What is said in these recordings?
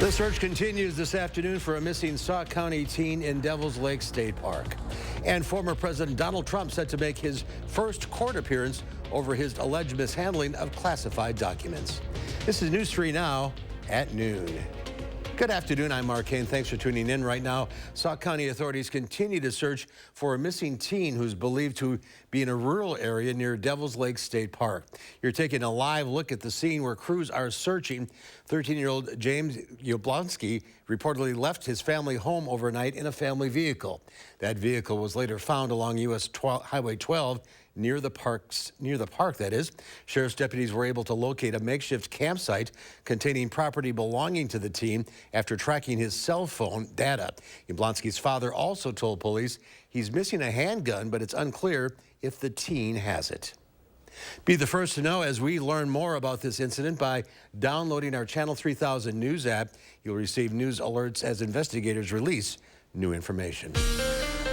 The search continues this afternoon for a missing Sauk County teen in Devil's Lake State Park. And former President Donald Trump set to make his first court appearance over his alleged mishandling of classified documents. This is News 3 Now at noon. Good afternoon, I'm Mark Kane. Thanks for tuning in. Right now, Sauk County authorities continue to search for a missing teen who's believed to be in a rural area near Devil's Lake State Park. You're taking a live look at the scene where crews are searching. 13-year-old James Yablonsky reportedly left his family home overnight in a family vehicle. That vehicle was later found along U.S. Highway 12 near the park, that is. Sheriff's deputies were able to locate a makeshift campsite containing property belonging to the teen after tracking his cell phone data. Yablonsky's father also told police he's missing a handgun, but it's unclear if the teen has it. Be the first to know as we learn more about this incident by downloading our Channel 3000 News app. You'll receive news alerts as investigators release new information.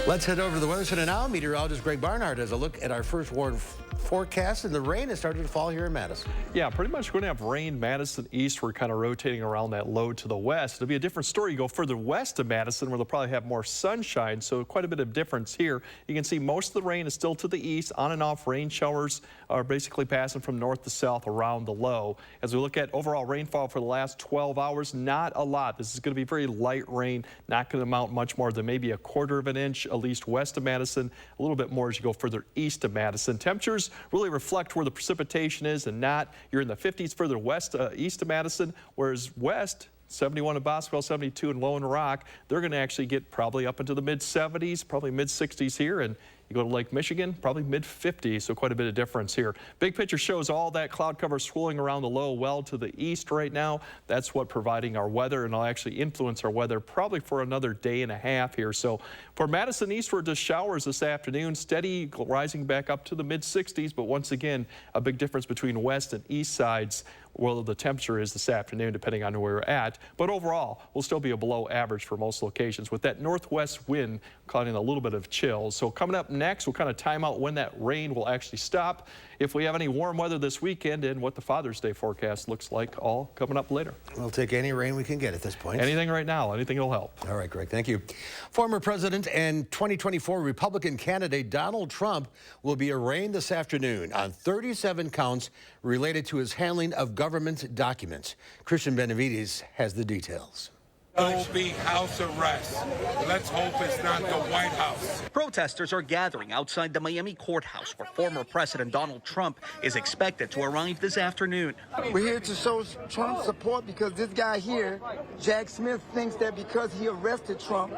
Let's head over to the Weather Center now. Meteorologist Greg Barnard has a look at our first warning forecast, and the rain has started to fall here in Madison. Yeah, pretty much going to have rain Madison east. We're kind of rotating around that low to the west. It'll be a different story. You go further west of Madison where they'll probably have more sunshine, so quite a bit of difference here. You can see most of the rain is still to the east. On and off rain showers are basically passing from north to south around the low. As we look at overall rainfall for the last 12 hours, not a lot. This is going to be very light rain, not going to amount much more than maybe a quarter of an inch, at least west of Madison, a little bit more as you go further east of Madison. Temperatures really reflect where the precipitation is and not. You're in the 50s further west, east of Madison, whereas west, 71 in Boswell, 72 in Lone Rock. They're going to actually get probably up into the mid-70s, probably mid-60s here. And you go to Lake Michigan, probably mid-50s, so quite a bit of difference here. Big picture shows all that cloud cover swirling around the low well to the east right now. That's what providing our weather, and it'll actually influence our weather probably for another day and a half here. So for Madison eastward, just showers this afternoon, steady rising back up to the mid-60s, but once again, a big difference between west and east sides where the temperature is this afternoon, depending on where we're at. But overall, we'll still be a below average for most locations with that northwest wind causing a little bit of chill. So coming up next, we'll kind of time out when that rain will actually stop. If we have any warm weather this weekend and what the Father's Day forecast looks like, all coming up later. We'll take any rain we can get at this point. Anything right now, anything will help. All right, Greg, thank you. Former President and 2024 Republican candidate Donald Trump will be arraigned this afternoon on 37 counts related to his handling of government documents. Christian Benavides has the details. Will be house arrest. Let's hope it's not the White House. Protesters are gathering outside the Miami courthouse where former President Donald Trump is expected to arrive this afternoon. We're here to show Trump support because this guy here, Jack Smith, thinks that because he arrested Trump,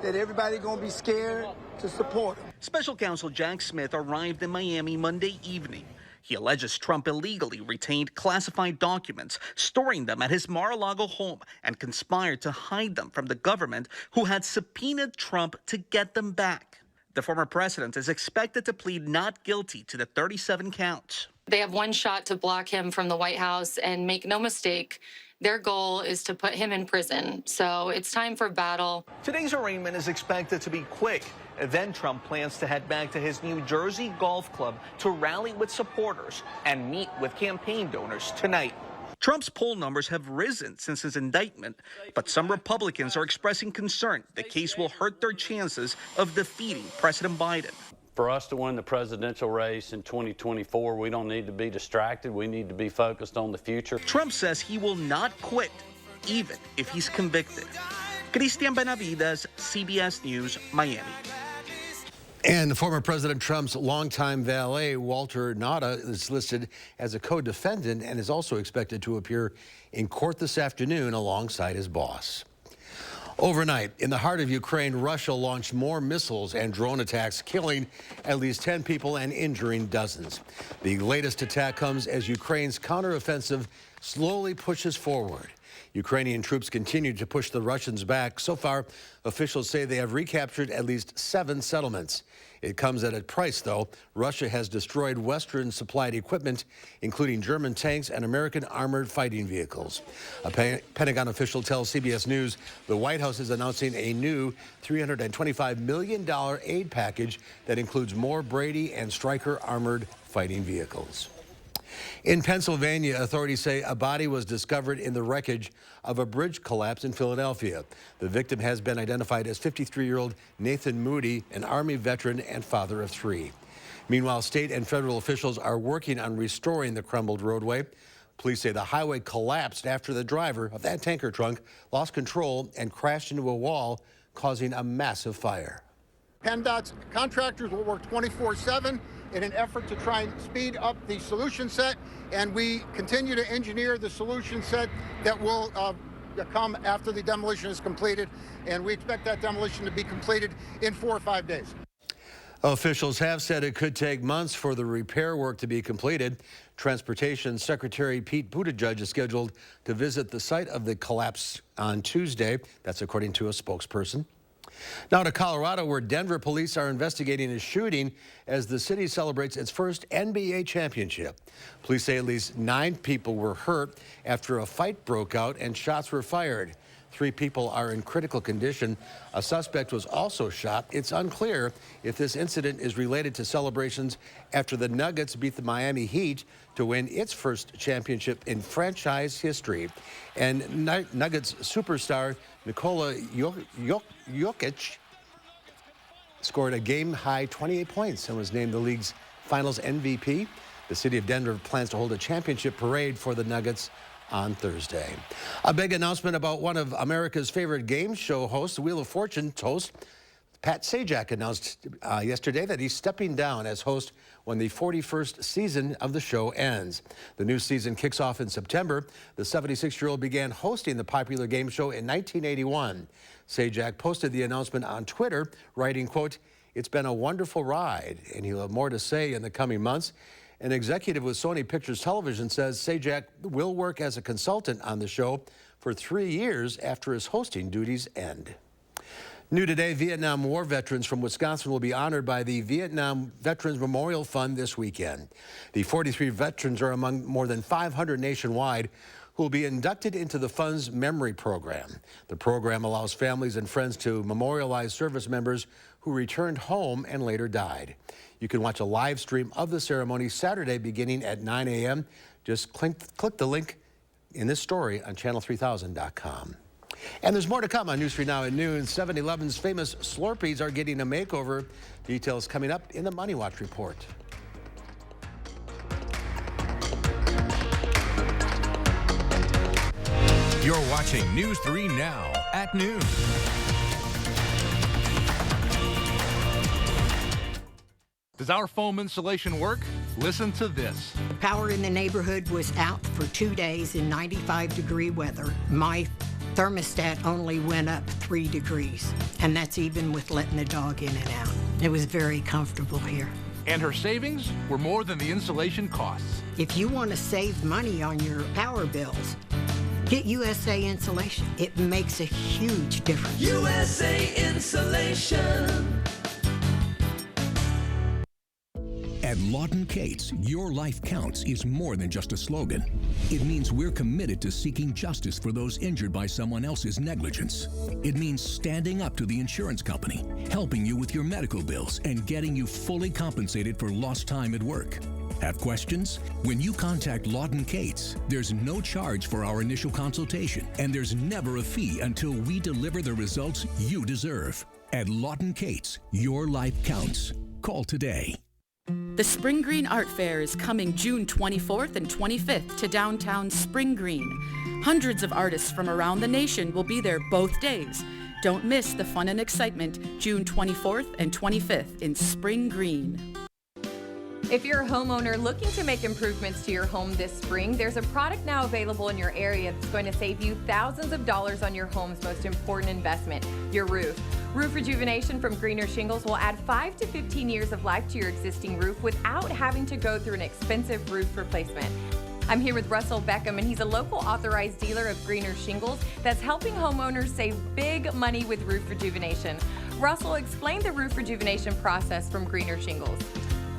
that everybody gonna be scared to support him. Special counsel Jack Smith arrived in Miami Monday evening. He alleges Trump illegally retained classified documents, storing them at his Mar-a-Lago home, and conspired to hide them from the government, who had subpoenaed Trump to get them back. The former president is expected to plead not guilty to the 37 counts. They have one shot to block him from the White House, and make no mistake, their goal is to put him in prison. So it's time for battle. Today's arraignment is expected to be quick. Then Trump plans to head back to his New Jersey golf club to rally with supporters and meet with campaign donors tonight. Trump's poll numbers have risen since his indictment, but some Republicans are expressing concern the case will hurt their chances of defeating President Biden. For us to win the presidential race in 2024, we don't need to be distracted. We need to be focused on the future. Trump says he will not quit, even if he's convicted. Christian Benavides, CBS News, Miami. And former President Trump's longtime valet, Walter Nauta, is listed as a co-defendant and is also expected to appear in court this afternoon alongside his boss. Overnight, in the heart of Ukraine, Russia launched more missiles and drone attacks, killing at least 10 people and injuring dozens. The latest attack comes as Ukraine's counteroffensive slowly pushes forward. Ukrainian troops continue to push the Russians back. So far, officials say they have recaptured at least 7 settlements. It comes at a price, though. Russia has destroyed Western-supplied equipment, including German tanks and American armored fighting vehicles. A Pentagon official tells CBS News the White House is announcing a new $325 million aid package that includes more Brady and Stryker armored fighting vehicles. In Pennsylvania, authorities say a body was discovered in the wreckage of a bridge collapse in Philadelphia. The victim has been identified as 53-year-old Nathan Moody, an Army veteran and father of 3. Meanwhile, state and federal officials are working on restoring the crumbled roadway. Police say the highway collapsed after the driver of that tanker trunk lost control and crashed into a wall, causing a massive fire. PennDOT's contractors will work 24/7 in an effort to try and speed up the solution set, and we continue to engineer the solution set that will come after the demolition is completed, and we expect that demolition to be completed in 4 or 5 days. Officials have said it could take months for the repair work to be completed. Transportation Secretary Pete Buttigieg is scheduled to visit the site of the collapse on Tuesday. That's according to a spokesperson. Now to Colorado, where Denver police are investigating a shooting as the city celebrates its first NBA championship. Police say at least 9 people were hurt after a fight broke out and shots were fired. 3 people are in critical condition. A suspect was also shot. It's unclear if this incident is related to celebrations after the Nuggets beat the Miami Heat to win its first championship in franchise history. And Nuggets superstar Nikola Jokic scored a game-high 28 points and was named the league's finals MVP. The city of Denver plans to hold a championship parade for the Nuggets on Thursday. A big announcement about one of America's favorite game show hosts, Wheel of Fortune host Pat Sajak announced yesterday that he's stepping down as host when the 41st season of the show ends. The new season kicks off in September. The 76-year-old began hosting the popular game show in 1981. Sajak posted the announcement on Twitter, writing, quote, "It's been a wonderful ride," and he'll have more to say in the coming months. An executive with Sony Pictures Television says Sajak will work as a consultant on the show for 3 years after his hosting duties end. New today, Vietnam War veterans from Wisconsin will be honored by the Vietnam Veterans Memorial Fund this weekend. The 43 veterans are among more than 500 nationwide who will be inducted into the fund's memory program. The program allows families and friends to memorialize service members who returned home and later died. You can watch a live stream of the ceremony Saturday beginning at 9 a.m. Just click the link in this story on channel3000.com. And there's more to come on News 3 Now at noon. 7-Eleven's famous Slurpees are getting a makeover. Details coming up in the Money Watch report. You're watching News 3 Now at noon. Does our foam insulation work? Listen to this. Power in the neighborhood was out for 2 days in 95-degree weather. My thermostat only went up 3 degrees, and that's even with letting the dog in and out. It was very comfortable here. And her savings were more than the insulation costs. If you want to save money on your power bills, get USA Insulation. It makes a huge difference. USA Insulation. At Lawton Cates, your life counts is more than just a slogan. It means we're committed to seeking justice for those injured by someone else's negligence. It means standing up to the insurance company, helping you with your medical bills, and getting you fully compensated for lost time at work. Have questions? When you contact Lawton Cates, there's no charge for our initial consultation, and there's never a fee until we deliver the results you deserve. At Lawton Cates, your life counts. Call today. The Spring Green Art Fair is coming June 24th and 25th to downtown Spring Green. Hundreds of artists from around the nation will be there both days. Don't miss the fun and excitement June 24th and 25th in Spring Green. If you're a homeowner looking to make improvements to your home this spring, there's a product now available in your area that's going to save you thousands of dollars on your home's most important investment, your roof. Roof rejuvenation from Greener Shingles will add 5 to 15 years of life to your existing roof without having to go through an expensive roof replacement. I'm here with Russell Beckham, and he's a local authorized dealer of Greener Shingles that's helping homeowners save big money with roof rejuvenation. Russell, explain the roof rejuvenation process from Greener Shingles.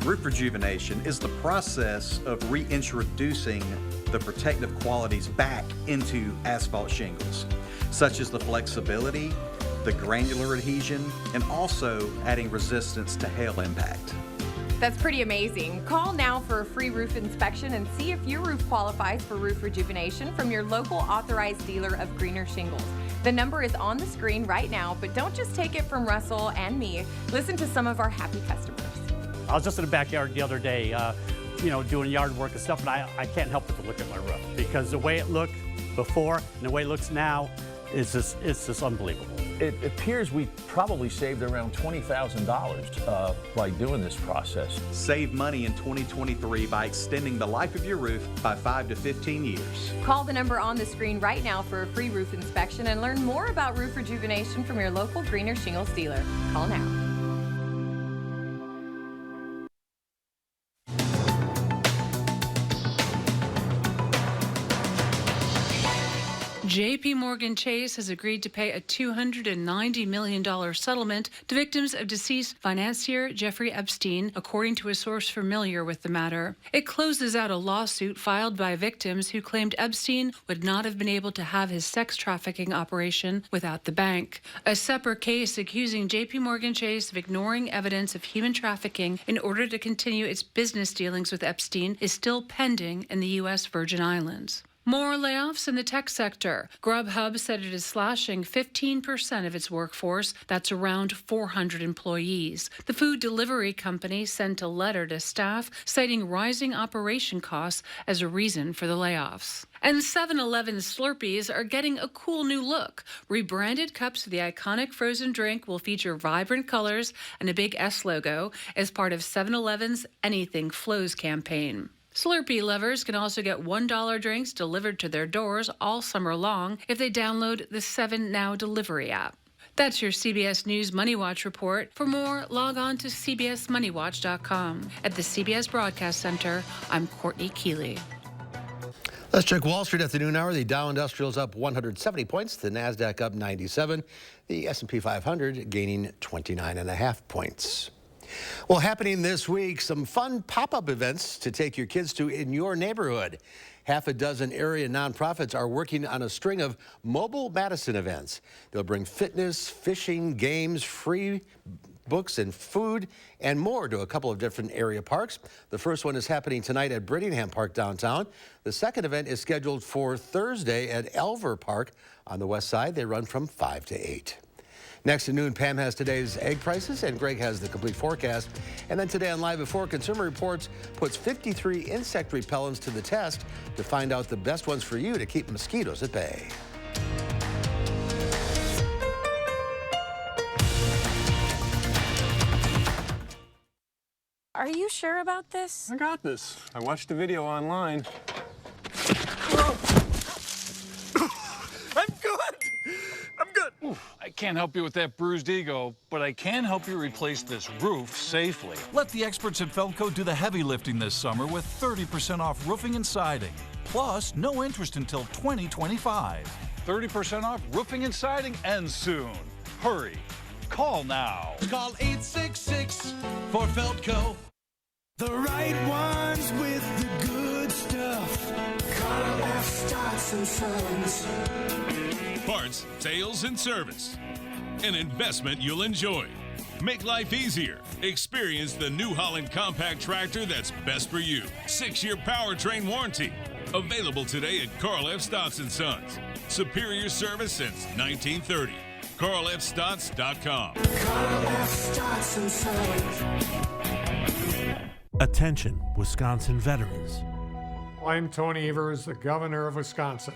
Roof rejuvenation is the process of reintroducing the protective qualities back into asphalt shingles, such as the flexibility, the granular adhesion, and also adding resistance to hail impact. That's pretty amazing. Call now for a free roof inspection and see if your roof qualifies for roof rejuvenation from your local authorized dealer of Greener Shingles. The number is on the screen right now, but don't just take it from Russell and me. Listen to some of our happy customers. I was just in the backyard the other day, doing yard work and stuff, and I can't help but to look at my roof because the way it looked before and the way it looks now is just unbelievable. It appears we probably saved around $20,000 by doing this process. Save money in 2023 by extending the life of your roof by 5 to 15 years. Call the number on the screen right now for a free roof inspection and learn more about roof rejuvenation from your local Greener Shingles dealer. Call now. J.P. Morgan Chase has agreed to pay a $290 million settlement to victims of deceased financier Jeffrey Epstein, according to a source familiar with the matter. It closes out a lawsuit filed by victims who claimed Epstein would not have been able to have his sex trafficking operation without the bank. A separate case accusing J.P. Morgan Chase of ignoring evidence of human trafficking in order to continue its business dealings with Epstein is still pending in the U.S. Virgin Islands. More layoffs in the tech sector. Grubhub said it is slashing 15% of its workforce. That's around 400 employees. The food delivery company sent a letter to staff citing rising operation costs as a reason for the layoffs. And 7-Eleven Slurpees are getting a cool new look. Rebranded cups of the iconic frozen drink will feature vibrant colors and a big S logo as part of 7-Eleven's Anything Flows campaign. Slurpee lovers can also get $1 drinks delivered to their doors all summer long if they download the 7 Now delivery app. That's your CBS News Money Watch report. For more, log on to cbsmoneywatch.com. At the CBS Broadcast Center, I'm Courtney Keeley. Let's check Wall Street at the noon hour. The Dow Industrial's up 170 points. The NASDAQ up 97. The S&P 500 gaining 29.5 points. Well, happening this week, some fun pop-up events to take your kids to in your neighborhood. Half a dozen area nonprofits are working on a string of mobile Madison events. They'll bring fitness, fishing, games, free books and food, and more to a couple of different area parks. The first one is happening tonight at Brittingham Park downtown. The second event is scheduled for Thursday at Elver Park on the west side. They run from 5 to 8. Next at noon, Pam has today's egg prices, and Greg has the complete forecast. And then today on Live at 4, Consumer Reports puts 53 insect repellents to the test to find out the best ones for you to keep mosquitoes at bay. Are you sure about this? I got this. I watched the video online. I can't help you with that bruised ego, but I can help you replace this roof safely. Let the experts at Feldco do the heavy lifting this summer with 30% off roofing and siding. Plus, no interest until 2025. 30% off roofing and siding ends soon. Hurry. Call now. Call 866 for Feldco. The right ones with the good stuff. Carl F. Stocks and Sons. Parts, sales, and service. An investment you'll enjoy. Make life easier. Experience the New Holland compact tractor that's best for you. 6-year powertrain warranty. Available today at Carl F. Stotts & Sons. Superior service since 1930. CarlFStotts.com. Carl F. Stotts and Sons. Attention, Wisconsin veterans. I'm Tony Evers, the governor of Wisconsin.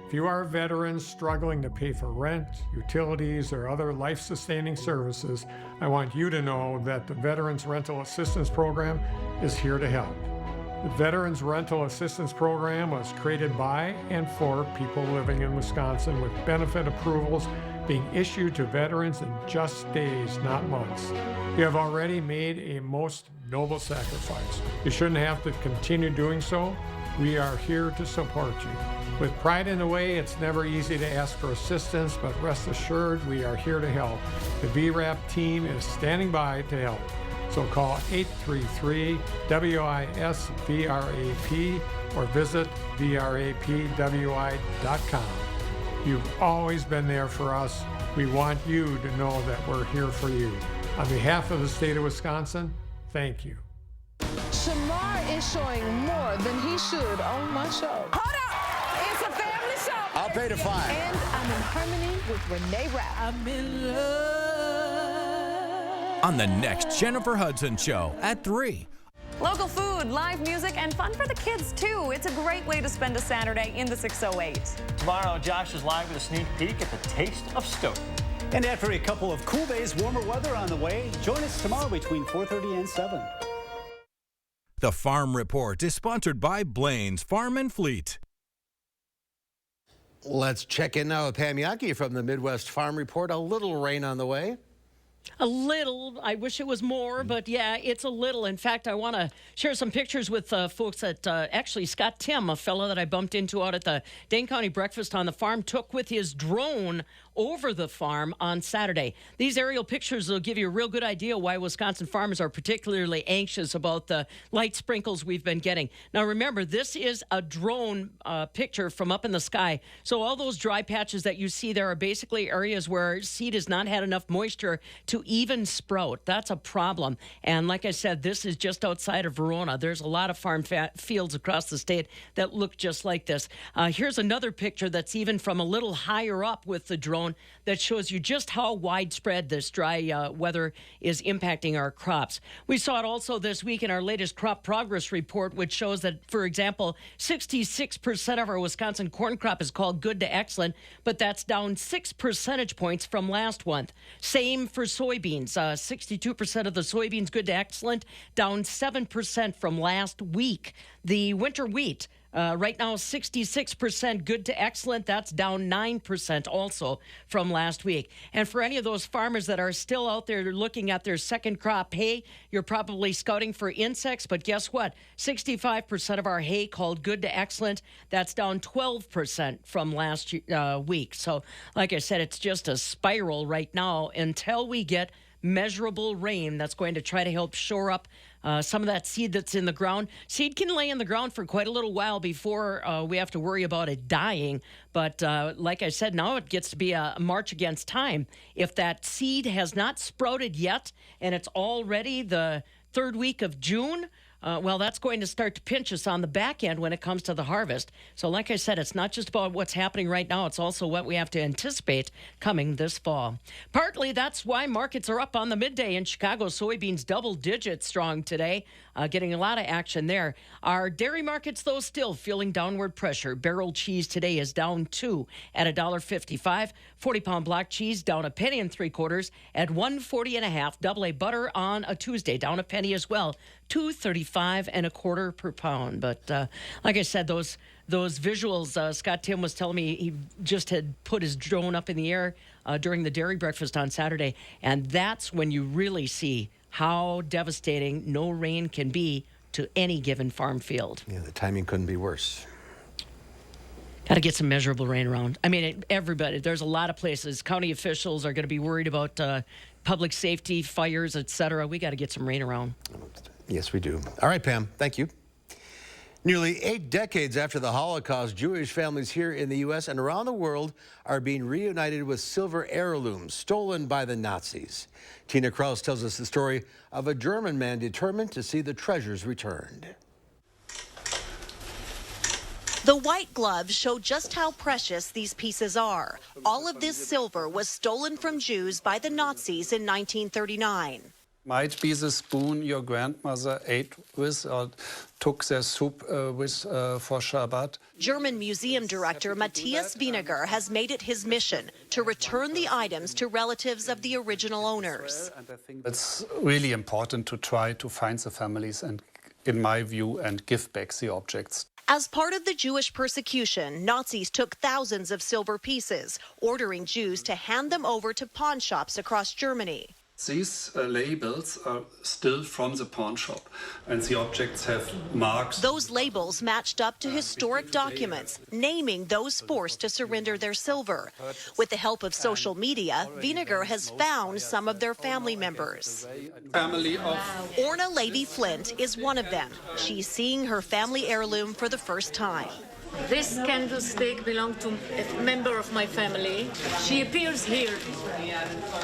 If you are veterans struggling to pay for rent, utilities, or other life-sustaining services, I want you to know that the Veterans Rental Assistance Program is here to help. The Veterans Rental Assistance Program was created by and for people living in Wisconsin with benefit approvals being issued to veterans in just days, not months. You have already made a most noble sacrifice. You shouldn't have to continue doing so. We are here to support you. With pride in the way, it's never easy to ask for assistance, but rest assured we are here to help. The VRAP team is standing by to help. So call 833-WISC-VRAP or visit VRAPWI.com. You've always been there for us. We want you to know that we're here for you. On behalf of the state of Wisconsin, thank you. is showing more than he should on my show. Hold up! It's a family show. I'll pay to 5. And I'm in harmony with Renee Rapp. I'm in love. On the next Jennifer Hudson Show at 3. Local food, live music, and fun for the kids, too. It's a great way to spend a Saturday in the 608. Tomorrow, Josh is live with a sneak peek at the Taste of Stoughton. And after a couple of cool days, warmer weather on the way. Join us tomorrow between 4:30 and 7. The Farm Report is sponsored by Blaine's Farm and Fleet. Let's check in now with Pam Yaki from the Midwest Farm Report. A little rain on the way. A little. I wish it was more, but yeah, it's a little. In fact, I want to share some pictures with folks that actually Scott Tim, a fellow that I bumped into out at the Dane County Breakfast on the Farm, took with his drone over the farm on Saturday. These aerial pictures will give you a real good idea why Wisconsin farmers are particularly anxious about the light sprinkles we've been getting. Now, remember, this is a drone picture from up in the sky. So all those dry patches that you see there are basically areas where seed has not had enough moisture to even sprout. That's a problem. And like I said, this is just outside of Verona. There's a lot of farm fields across the state that look just like this. Here's another picture that's even from a little higher up with the drone that shows you just how widespread this dry weather is impacting our crops. We saw it also this week in our latest crop progress report, which shows that, for example, 66% of our Wisconsin corn crop is called good to excellent, but that's down 6 percentage points from last month. Same for soybeans. 62% of the soybeans good to excellent, down 7% from last week. The winter wheat, right now, 66% good to excellent. That's down 9% also from last week. And for any of those farmers that are still out there looking at their second crop hay, you're probably scouting for insects. But guess what? 65% of our hay called good to excellent. That's down 12% from last week. So, like I said, it's just a spiral right now until we get measurable rain that's going to try to help shore up some of that seed that's in the ground. Seed can lay in the ground for quite a little while before we have to worry about it dying. But like I said, now it gets to be a march against time. If that seed has not sprouted yet and it's already the third week of June, well, that's going to start to pinch us on the back end when it comes to the harvest. So like I said, it's not just about what's happening right now. It's also what we have to anticipate coming this fall. Partly that's why markets are up on the midday in Chicago. Soybeans double-digit strong today, getting a lot of action there. Our dairy markets, though, still feeling downward pressure. Barrel cheese today is down 2 at $1.55. 40-pound block cheese down a penny and 3/4 at $1.40 Double A butter on a Tuesday down a penny as well. $2.35 1/4 per pound. But like I said, those visuals, Scott Tim was telling me he just had put his drone up in the air during the dairy breakfast on Saturday, and that's when you really see how devastating no rain can be to any given farm field. Yeah, the timing couldn't be worse. Got to get some measurable rain around. I mean, everybody, there's a lot of places. County officials are going to be worried about public safety, fires, etc. We got to get some rain around. Yes, we do. All right, Pam, thank you. Nearly 8 decades after the Holocaust, Jewish families here in the U.S. and around the world are being reunited with silver heirlooms stolen by the Nazis. Tina Kraus tells us the story of a German man determined to see the treasures returned. The white gloves show just how precious these pieces are. All of this silver was stolen from Jews by the Nazis in 1939. Might be the spoon your grandmother ate with or took their soup with for Shabbat. German museum director Matthias Wieninger has made it his mission to return the items to relatives of the original owners. And I think it's really important to try to find the families and, in my view, and give back the objects. As part of the Jewish persecution, Nazis took thousands of silver pieces, ordering Jews to hand them over to pawn shops across Germany. These labels are still from the pawn shop, and the objects have marks. Those labels matched up to historic documents, naming those forced to surrender their silver. With the help of social media, Wieninger has found some of their family members. Family of Orna Levy Flint is one of them. She's seeing her family heirloom for the first time. This candlestick belonged to a member of my family. She appears here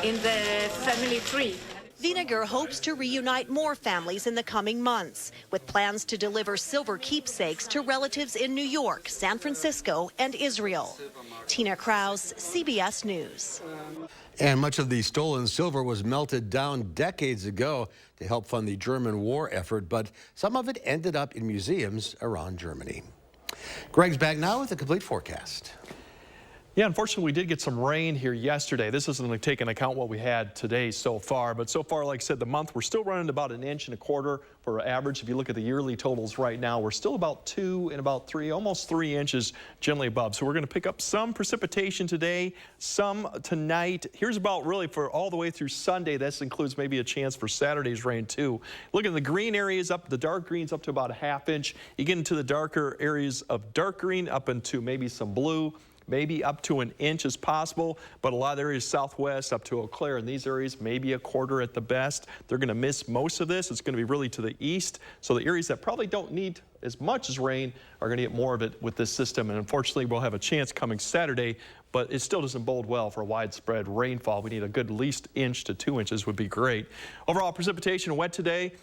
in the family tree. Vinegar hopes to reunite more families in the coming months, with plans to deliver silver keepsakes to relatives in New York, San Francisco, and Israel. Tina Krause, CBS News. And much of the stolen silver was melted down decades ago to help fund the German war effort, but some of it ended up in museums around Germany. Greg's back now with a complete forecast. Yeah, unfortunately, we did get some rain here yesterday. This isn't going to take into account what we had today so far. But so far, like I said, the month, we're still running about 1.25 inches for average. If you look at the yearly totals right now, we're still about 2 and about 3, almost 3 inches generally above. So we're going to pick up some precipitation today, some tonight. Here's about really for all the way through Sunday. This includes maybe a chance for Saturday's rain, too. Look at the green areas up, the dark greens up to about 1/2 inch. You get into the darker areas of dark green up into maybe some blue. Maybe up to 1 inch is possible, but a lot of areas southwest up to Eau Claire. In these areas, maybe 1/4 at the best. They're going to miss most of this. It's going to be really to the east. So the areas that probably don't need as much as rain are going to get more of it with this system. And unfortunately, we'll have a chance coming Saturday, but it still doesn't bode well for widespread rainfall. We need a good at least 1 to 2 inches would be great. Overall precipitation wet today.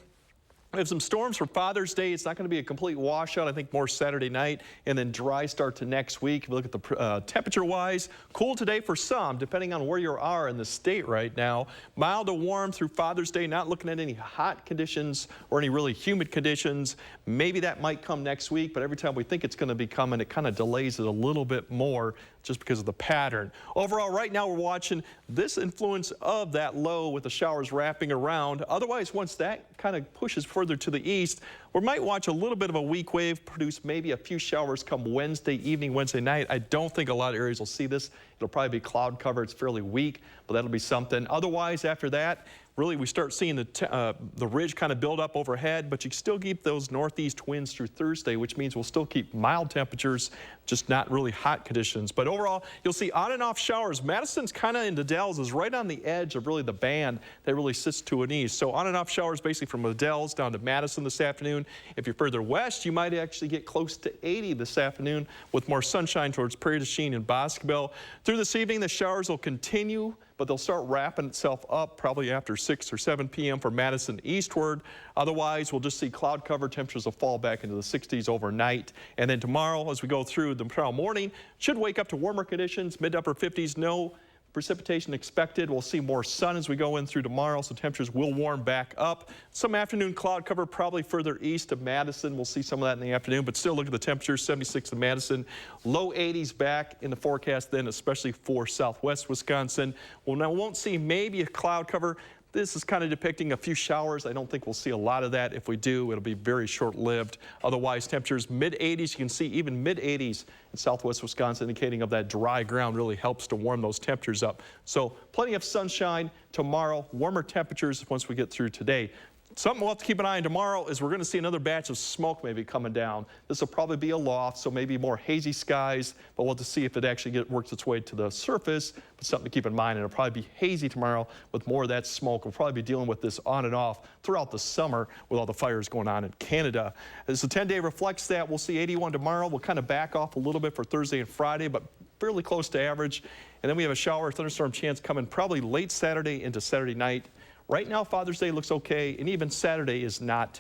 We have some storms for Father's Day. It's not going to be a complete washout. I think more Saturday night and then dry start to next week. If you look at the temperature-wise, cool today for some, depending on where you are in the state right now. Mild to warm through Father's Day. Not looking at any hot conditions or any really humid conditions. Maybe that might come next week, but every time we think it's going to be coming, it kind of delays it a little bit more just because of the pattern. Overall, right now we're watching this influence of that low with the showers wrapping around. Otherwise, once that kind of pushes further to the east, we might watch a little bit of a weak wave produce maybe a few showers come Wednesday evening, Wednesday night. I don't think a lot of areas will see this. It'll probably be cloud cover. It's fairly weak, but that'll be something. Otherwise, after that, really we start seeing the ridge kind of build up overhead, but you still keep those northeast winds through Thursday, which means we'll still keep mild temperatures, just not really hot conditions. But overall, you'll see on and off showers. Madison's kind of in the Dells is right on the edge of really the band that really sits to an east. So on and off showers basically from the Dells down to Madison this afternoon. If you're further west, you might actually get close to 80 this afternoon with more sunshine towards Prairie du Chien and Boscobel. Through this evening, the showers will continue, but they'll start wrapping itself up probably after 6 or 7 p.m. for Madison eastward. Otherwise, we'll just see cloud cover. Temperatures will fall back into the 60s overnight. And then tomorrow, as we go through the tomorrow morning, should wake up to warmer conditions, mid to upper 50s, no precipitation expected. We'll see more sun as we go in through tomorrow, so temperatures will warm back up. Some afternoon cloud cover probably further east of Madison. We'll see some of that in the afternoon, but still look at the temperatures, 76 in Madison. Low 80s back in the forecast then, especially for southwest Wisconsin. Well, now won't see maybe a cloud cover. This is kind of depicting a few showers. I don't think we'll see a lot of that. If we do, it'll be very short-lived. Otherwise, temperatures mid-80s. You can see even mid-80s in southwest Wisconsin, indicating of that dry ground really helps to warm those temperatures up. So plenty of sunshine tomorrow, warmer temperatures once we get through today. Something we'll have to keep an eye on tomorrow is we're going to see another batch of smoke maybe coming down. This will probably be a loft, so maybe more hazy skies, but we'll have to see if it actually works its way to the surface. But something to keep in mind, and it'll probably be hazy tomorrow with more of that smoke. We'll probably be dealing with this on and off throughout the summer with all the fires going on in Canada. As the 10-day reflects that, we'll see 81 tomorrow. We'll kind of back off a little bit for Thursday and Friday, but fairly close to average. And then we have a shower, thunderstorm chance coming probably late Saturday into Saturday night. Right now, Father's Day looks okay, and even Saturday is not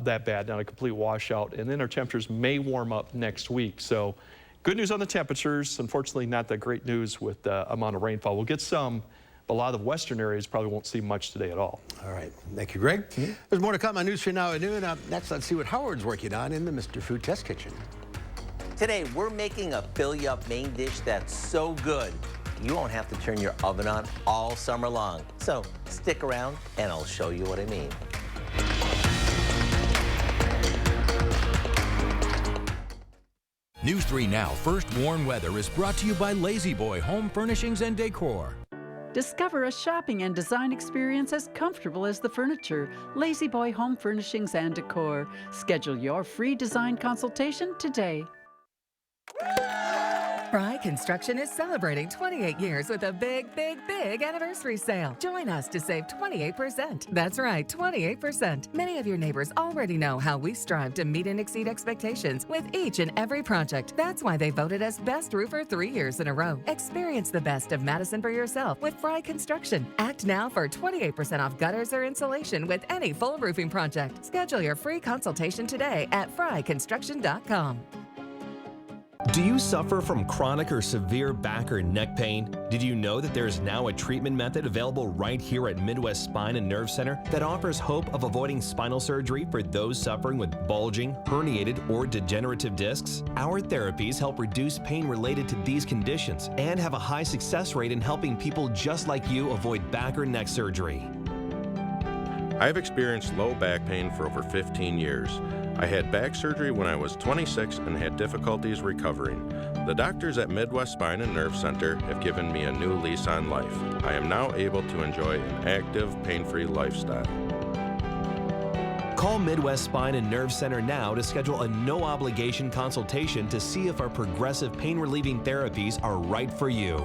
that bad, not a complete washout. And then our temperatures may warm up next week. So good news on the temperatures. Unfortunately, not that great news with the amount of rainfall. We'll get some, but a lot of the western areas probably won't see much today at all. All right. Thank you, Greg. There's more to come on News 3 Now at noon. Up next, let's see what Howard's working on in the Mr. Food Test Kitchen. Today, we're making a fill-you-up main dish that's so good you won't have to turn your oven on all summer long. So stick around and I'll show you what I mean. News 3 Now First Warn Weather is brought to you by Lazy Boy Home Furnishings and Decor. Discover a shopping and design experience as comfortable as the furniture. Lazy Boy Home Furnishings and Decor. Schedule your free design consultation today. Fry Construction is celebrating 28 years with a big anniversary sale. Join us to save 28%. That's right, 28%. Many of your neighbors already know how we strive to meet and exceed expectations with each and every project. That's why they voted us Best Roofer 3 years in a row. Experience the best of Madison for yourself with Fry Construction. Act now for 28% off gutters or insulation with any full roofing project. Schedule your free consultation today at fryconstruction.com. Do you suffer from chronic or severe back or neck pain? Did you know that there is now a treatment method available right here at Midwest Spine and Nerve Center that offers hope of avoiding spinal surgery for those suffering with bulging, herniated, or degenerative discs? Our therapies help reduce pain related to these conditions and have a high success rate in helping people just like you avoid back or neck surgery. I've experienced low back pain for over 15 years. I had back surgery when I was 26 and had difficulties recovering. The doctors at Midwest Spine and Nerve Center have given me a new lease on life. I am now able to enjoy an active, pain-free lifestyle. Call Midwest Spine and Nerve Center now to schedule a no-obligation consultation to see if our progressive pain-relieving therapies are right for you.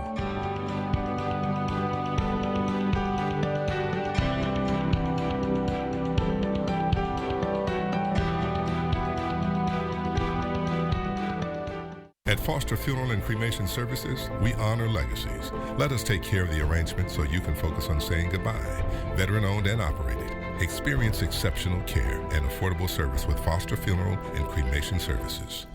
At Foster Funeral and Cremation Services, we honor legacies. Let us take care of the arrangement so you can focus on saying goodbye. Veteran-owned and operated. Experience exceptional care and affordable service with Foster Funeral and Cremation Services.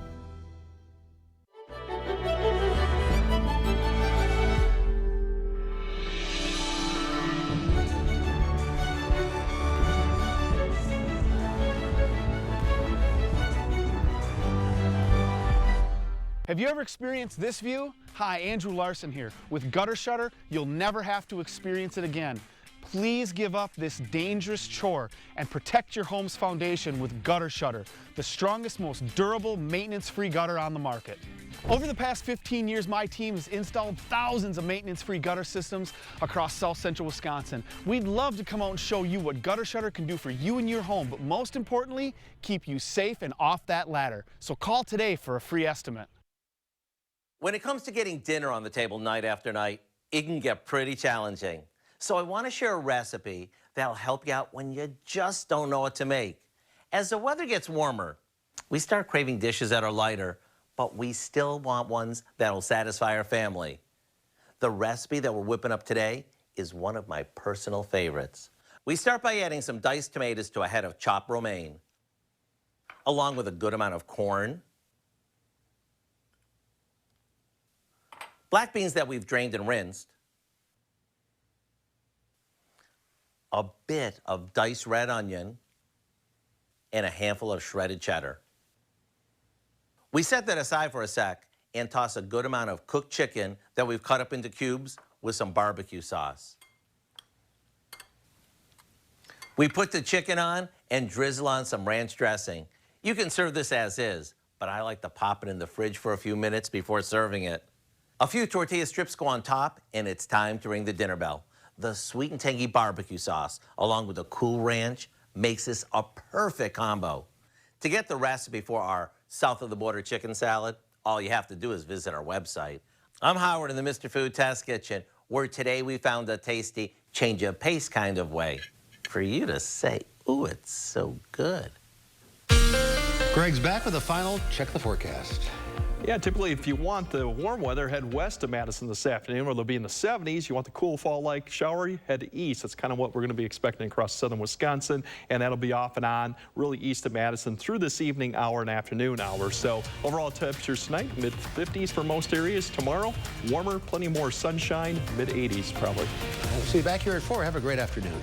Have you ever experienced this view? Hi, Andrew Larson here. With Gutter Shutter, you'll never have to experience it again. Please give up this dangerous chore and protect your home's foundation with Gutter Shutter, the strongest, most durable, maintenance-free gutter on the market. Over the past 15 years, my team has installed thousands of maintenance-free gutter systems across South Central Wisconsin. We'd love to come out and show you what Gutter Shutter can do for you and your home, but most importantly, keep you safe and off that ladder. So call today for a free estimate. When it comes to getting dinner on the table night after night, it can get pretty challenging. So I want to share a recipe that'll help you out when you just don't know what to make. As the weather gets warmer, we start craving dishes that are lighter, but we still want ones that'll satisfy our family. The recipe that we're whipping up today is one of my personal favorites. We start by adding some diced tomatoes to a head of chopped romaine, along with a good amount of corn, black beans that we've drained and rinsed, a bit of diced red onion, and a handful of shredded cheddar. We set that aside for a sec and toss a good amount of cooked chicken that we've cut up into cubes with some barbecue sauce. We put the chicken on and drizzle on some ranch dressing. You can serve this as is, but I like to pop it in the fridge for a few minutes before serving it. A few tortilla strips go on top, and it's time to ring the dinner bell. The sweet and tangy barbecue sauce, along with the cool ranch, makes this a perfect combo. To get the recipe for our south of the border chicken salad, all you have to do is visit our website. I'm Howard in the Mr. Food Test Kitchen, where today we found a tasty change of pace kind of way for you to say, ooh, it's so good. Greg's back with a final check the forecast. Yeah, typically if you want the warm weather, head west of Madison this afternoon, where they'll be in the 70s. You want the cool fall-like showery, head east. That's kind of what we're going to be expecting across southern Wisconsin, and that'll be off and on really east of Madison through this evening hour and afternoon hour. So overall temperatures tonight, mid-50s for most areas. Tomorrow, warmer, plenty more sunshine, mid-80s probably. We'll see you back here at 4. Have a great afternoon.